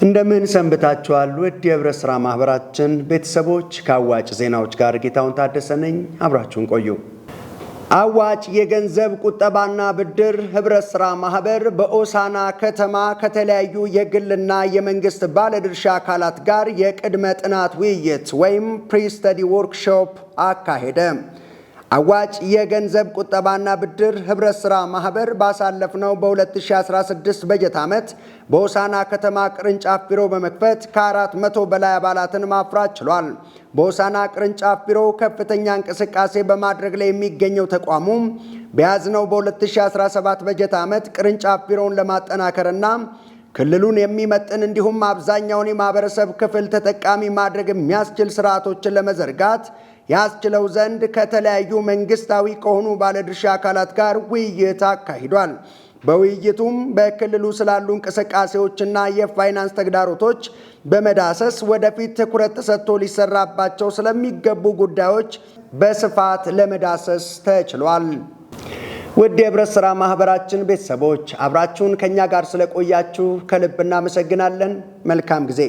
እንደምን ሰንብታችኋል? ውድ የህብረት ሥራ ማህበራችን ቤተሰቦች ከአዋጭ ዜናዎች ጋር ጌታውን ታደሰ ነኝ። አብራችሁን ቆዩ። አዋጭ የገንዘብ ቁጠባና ብድር ህብረት ሥራ ማህበር በኦሳና ከተማ ከተለያዩ የግልና የመንግስት ባለድርሻ አካላት ጋር የቅድመ ጥናት ውይይት ወይም ፕሪ-ስተዲ ወርክሾፕ አካሄደ። አዋጭ የገንዘብ ቁጠባና ብድር ህብረት ሥራ ማህበር ባሳለፍነው በ2016 በጀት ዓመት በኦሳና ከተማ ቅርንጫፍ ቢሮ በመክፈት ከ400 በላይ አባላትን ማፍራት ችሏል። በኦሳና ቅርንጫፍ ቢሮ ከፍተኛ እንቅስቃሴ በማድረግ ላይ የሚገኘው ተቋሙ በያዝነው በ2017 በጀት ዓመት ቅርንጫፍ ቢሮውን ለማጠናከርና ክልሉን የሚመጥን እንዲሁም አብዛኛውን የማህበረሰብ ክፍል ተጠቃሚ ማድረግ የሚያስችል ስርዓቶችን ለመዘርጋት ያስችለው ዘንድ ከተለያዩ መንግስታዊ ከሆኑ ባለድርሻ አካላት ጋር ውይይት አካሂዷል። በውይይቱም በክልሉ ስላሉ እንቅስቃሴዎችና የፋይናንስ ተግዳሮቶች በመዳሰስ ወደፊት ትኩረት ተሰጥቶ ሊሰራባቸው ስለሚገቡ ጉዳዮች በስፋት ለመዳሰስ ተችሏል። ውድ የህብረት ሥራ ማህበራችን ቤተሰቦች አብራችሁን ከኛ ጋር ስለቆያችሁ ከልብ እናመሰግናለን። መልካም ጊዜ